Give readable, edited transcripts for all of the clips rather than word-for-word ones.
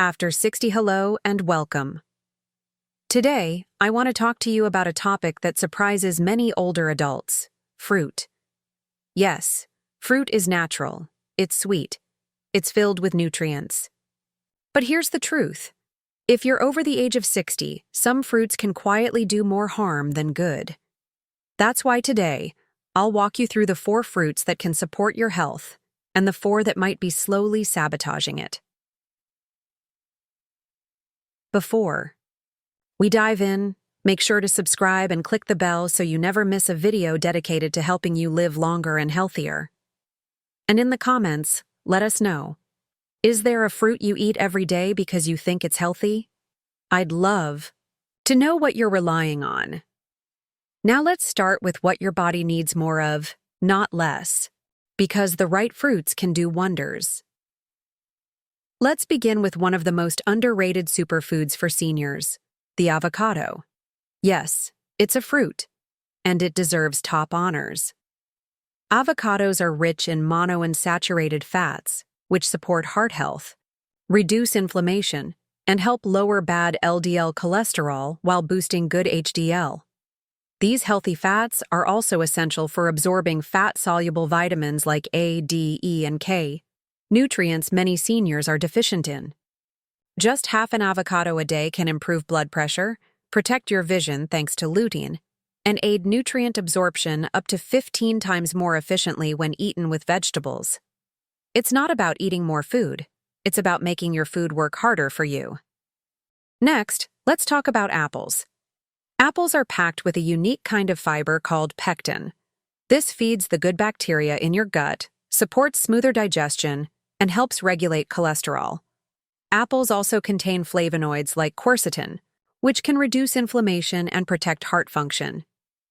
After 60, hello and welcome. Today, I want to talk to you about a topic that surprises many older adults: fruit. Yes, fruit is natural, it's sweet, it's filled with nutrients. But here's the truth. If you're over the age of 60, some fruits can quietly do more harm than good. That's why today, I'll walk you through the 4 fruits that can support your health and the 4 that might be slowly sabotaging it. Before we dive in, make sure to subscribe and click the bell so you never miss a video dedicated to helping you live longer and healthier. And in the comments, let us know. Is there a fruit you eat every day because you think it's healthy? I'd love to know what you're relying on. Now let's start with what your body needs more of, not less, because the right fruits can do wonders. Let's begin with one of the most underrated superfoods for seniors, the avocado. Yes, it's a fruit, and it deserves top honors. Avocados are rich in monounsaturated fats, which support heart health, reduce inflammation, and help lower bad LDL cholesterol while boosting good HDL. These healthy fats are also essential for absorbing fat-soluble vitamins like A, D, E, and K, nutrients many seniors are deficient in. Just half an avocado a day can improve blood pressure, protect your vision thanks to lutein, and aid nutrient absorption up to 15 times more efficiently when eaten with vegetables. It's not about eating more food, it's about making your food work harder for you. Next, let's talk about apples. Apples are packed with a unique kind of fiber called pectin. This feeds the good bacteria in your gut, supports smoother digestion, and helps regulate cholesterol. Apples also contain flavonoids like quercetin, which can reduce inflammation and protect heart function.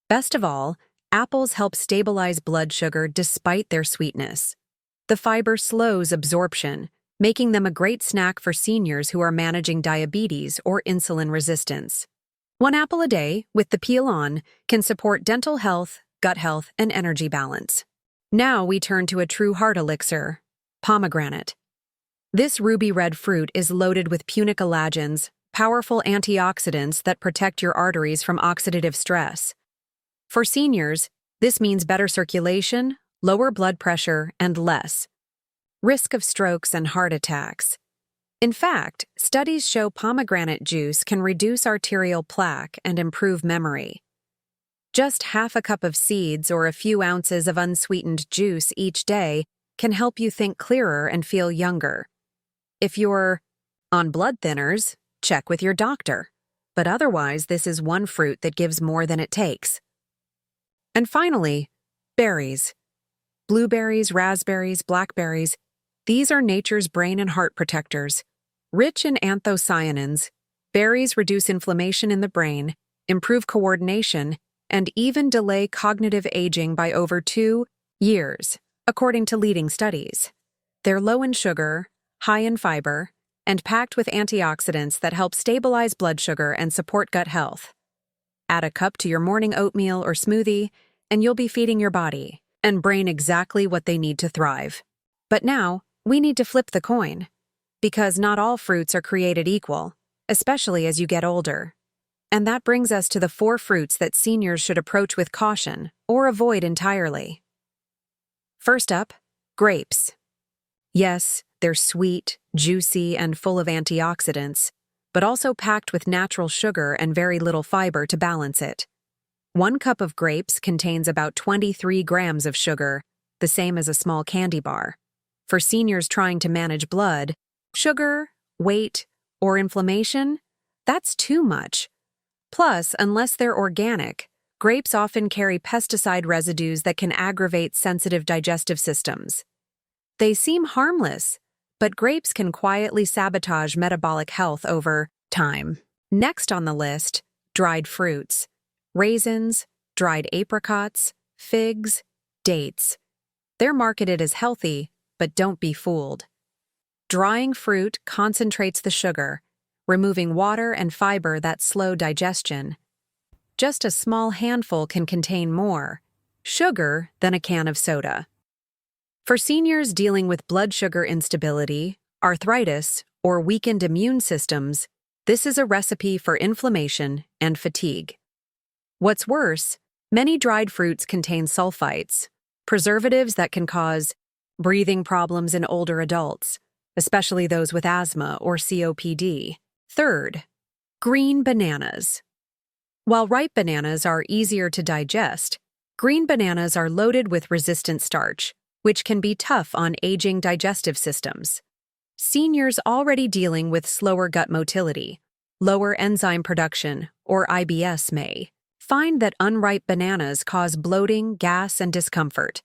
Best of all, apples help stabilize blood sugar despite their sweetness. The fiber slows absorption, making them a great snack for seniors who are managing diabetes or insulin resistance. 1 apple a day, with the peel on, can support dental health, gut health, and energy balance. Now we turn to a true heart elixir: pomegranate. This ruby red fruit is loaded with punicalagins, powerful antioxidants that protect your arteries from oxidative stress. For seniors, this means better circulation, lower blood pressure, and less risk of strokes and heart attacks. In fact, studies show pomegranate juice can reduce arterial plaque and improve memory. Just half a cup of seeds or a few ounces of unsweetened juice each day can help you think clearer and feel younger. If you're on blood thinners, check with your doctor. But otherwise, this is one fruit that gives more than it takes. And finally, berries. Blueberries, raspberries, blackberries. These are nature's brain and heart protectors. Rich in anthocyanins, berries reduce inflammation in the brain, improve coordination, and even delay cognitive aging by over 2 years, according to leading studies. They're low in sugar, high in fiber, and packed with antioxidants that help stabilize blood sugar and support gut health. Add a cup to your morning oatmeal or smoothie, and you'll be feeding your body and brain exactly what they need to thrive. But now, we need to flip the coin, because not all fruits are created equal, especially as you get older. And that brings us to the 4 fruits that seniors should approach with caution or avoid entirely. First up, grapes. Yes, they're sweet, juicy, and full of antioxidants, but also packed with natural sugar and very little fiber to balance it. 1 cup of grapes contains about 23 grams of sugar, the same as a small candy bar. For seniors trying to manage blood, sugar, weight, or inflammation, that's too much. Plus, unless they're organic, grapes often carry pesticide residues that can aggravate sensitive digestive systems. They seem harmless, but grapes can quietly sabotage metabolic health over time. Next on the list, dried fruits. Raisins, dried apricots, figs, dates. They're marketed as healthy, but don't be fooled. Drying fruit concentrates the sugar, removing water and fiber that slow digestion. Just a small handful can contain more sugar than a can of soda. For seniors dealing with blood sugar instability, arthritis, or weakened immune systems, this is a recipe for inflammation and fatigue. What's worse, many dried fruits contain sulfites, preservatives that can cause breathing problems in older adults, especially those with asthma or COPD. Third, green bananas. While ripe bananas are easier to digest, green bananas are loaded with resistant starch, which can be tough on aging digestive systems. Seniors already dealing with slower gut motility, lower enzyme production, or IBS may find that unripe bananas cause bloating, gas, and discomfort.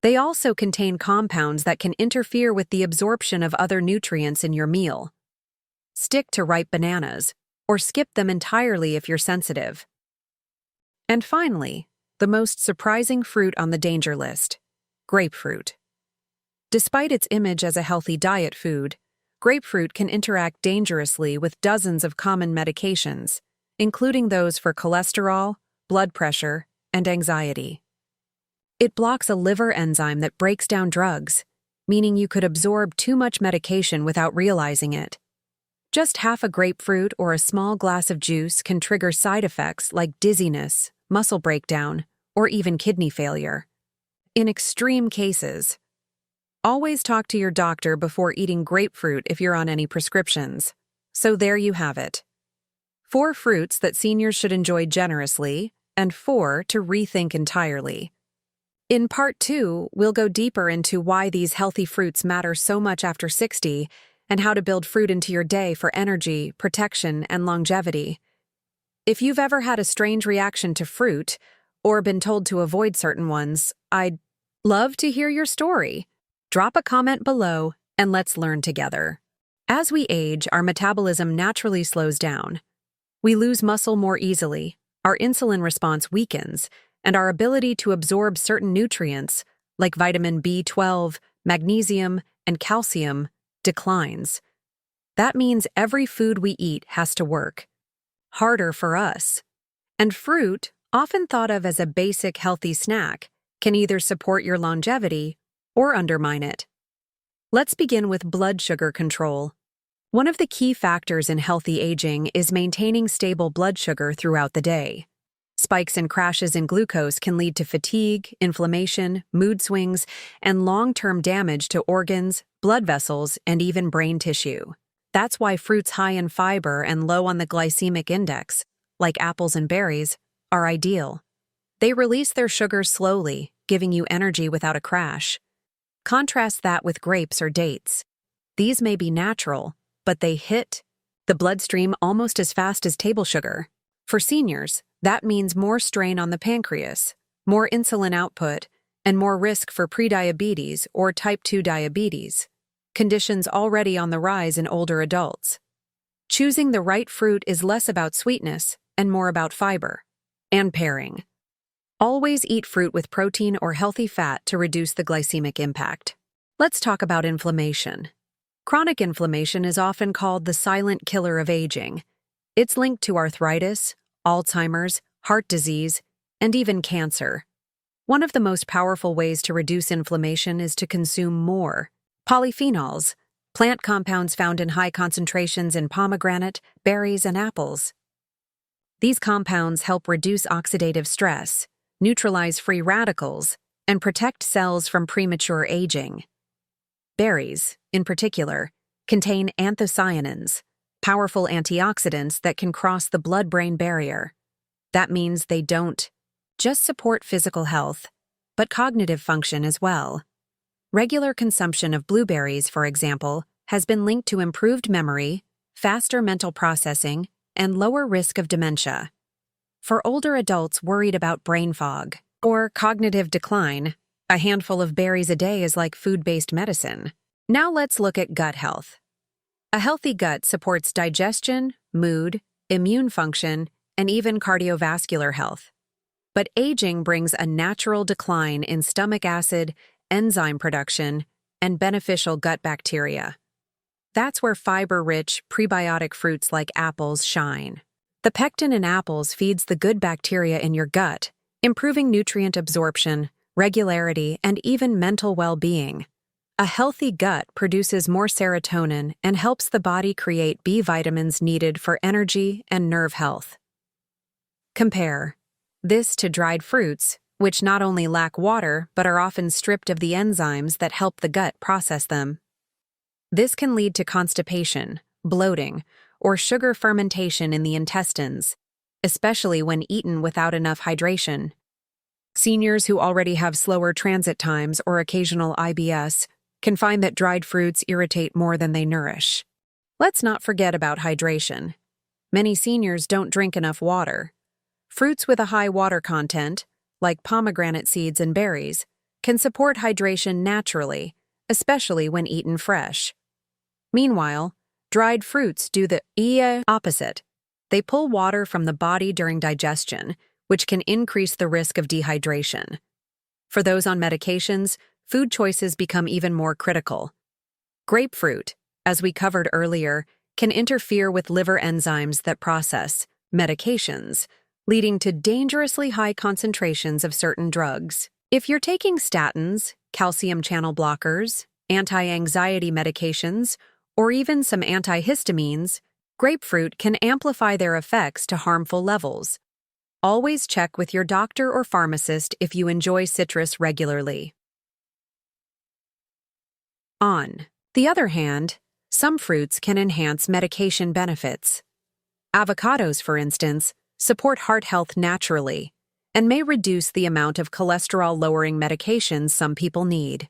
They also contain compounds that can interfere with the absorption of other nutrients in your meal. Stick to ripe bananas, or skip them entirely if you're sensitive. And finally, the most surprising fruit on the danger list: grapefruit. Despite its image as a healthy diet food, grapefruit can interact dangerously with dozens of common medications, including those for cholesterol, blood pressure, and anxiety. It blocks a liver enzyme that breaks down drugs, meaning you could absorb too much medication without realizing it. Just half a grapefruit or a small glass of juice can trigger side effects like dizziness, muscle breakdown, or even kidney failure. In extreme cases, always talk to your doctor before eating grapefruit if you're on any prescriptions. So there you have it. 4 fruits that seniors should enjoy generously, and 4 to rethink entirely. In Part 2, we'll go deeper into why these healthy fruits matter so much after 60 and how to build fruit into your day for energy, protection, and longevity. If you've ever had a strange reaction to fruit or been told to avoid certain ones, I'd love to hear your story. Drop a comment below and let's learn together. As we age, our metabolism naturally slows down. We lose muscle more easily, our insulin response weakens, and our ability to absorb certain nutrients, like vitamin B12, magnesium, and calcium, declines. That means every food we eat has to work harder for us. And fruit, often thought of as a basic healthy snack, can either support your longevity or undermine it. Let's begin with blood sugar control. One of the key factors in healthy aging is maintaining stable blood sugar throughout the day. Spikes and crashes in glucose can lead to fatigue, inflammation, mood swings, and long-term damage to organs, blood vessels, and even brain tissue. That's why fruits high in fiber and low on the glycemic index, like apples and berries, are ideal. They release their sugars slowly, giving you energy without a crash. Contrast that with grapes or dates. These may be natural, but they hit the bloodstream almost as fast as table sugar. For seniors, that means more strain on the pancreas, more insulin output, and more risk for prediabetes or type 2 diabetes, conditions already on the rise in older adults. Choosing the right fruit is less about sweetness and more about fiber and pairing. Always eat fruit with protein or healthy fat to reduce the glycemic impact. Let's talk about inflammation. Chronic inflammation is often called the silent killer of aging. It's linked to arthritis, Alzheimer's, heart disease, and even cancer. One of the most powerful ways to reduce inflammation is to consume more polyphenols, plant compounds found in high concentrations in pomegranate, berries, and apples. These compounds help reduce oxidative stress, neutralize free radicals, and protect cells from premature aging. Berries, in particular, contain anthocyanins, powerful antioxidants that can cross the blood-brain barrier. That means they don't just support physical health, but cognitive function as well. Regular consumption of blueberries, for example, has been linked to improved memory, faster mental processing, and lower risk of dementia. For older adults worried about brain fog or cognitive decline, a handful of berries a day is like food-based medicine. Now let's look at gut health. A healthy gut supports digestion, mood, immune function, and even cardiovascular health. But aging brings a natural decline in stomach acid, enzyme production, and beneficial gut bacteria. That's where fiber-rich, prebiotic fruits like apples shine. The pectin in apples feeds the good bacteria in your gut, improving nutrient absorption, regularity, and even mental well-being. A healthy gut produces more serotonin and helps the body create B vitamins needed for energy and nerve health. Compare this to dried fruits, which not only lack water but are often stripped of the enzymes that help the gut process them. This can lead to constipation, bloating, or sugar fermentation in the intestines, especially when eaten without enough hydration. Seniors who already have slower transit times or occasional IBS can find that dried fruits irritate more than they nourish. Let's not forget about hydration. Many seniors don't drink enough water. Fruits with a high water content, like pomegranate seeds and berries, can support hydration naturally, especially when eaten fresh. Meanwhile, dried fruits do the opposite. They pull water from the body during digestion, which can increase the risk of dehydration. For those on medications, food choices become even more critical. Grapefruit, as we covered earlier, can interfere with liver enzymes that process medications, leading to dangerously high concentrations of certain drugs. If you're taking statins, calcium channel blockers, anti-anxiety medications, or even some antihistamines, grapefruit can amplify their effects to harmful levels. Always check with your doctor or pharmacist if you enjoy citrus regularly. On the other hand, some fruits can enhance medication benefits. Avocados, for instance, support heart health naturally and may reduce the amount of cholesterol-lowering medications some people need.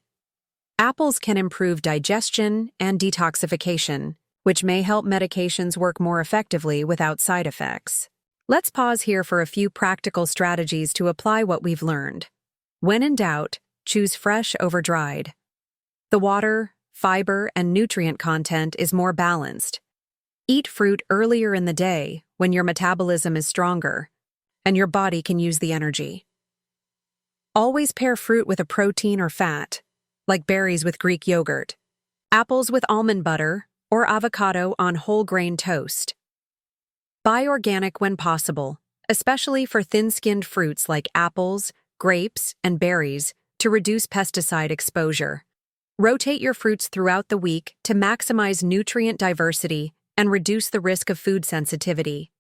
Apples can improve digestion and detoxification, which may help medications work more effectively without side effects. Let's pause here for a few practical strategies to apply what we've learned. When in doubt, choose fresh over dried. The water, fiber, and nutrient content is more balanced. Eat fruit earlier in the day when your metabolism is stronger and your body can use the energy. Always pair fruit with a protein or fat, like berries with Greek yogurt, apples with almond butter, or avocado on whole grain toast. Buy organic when possible, especially for thin-skinned fruits like apples, grapes, and berries to reduce pesticide exposure. Rotate your fruits throughout the week to maximize nutrient diversity and reduce the risk of food sensitivity.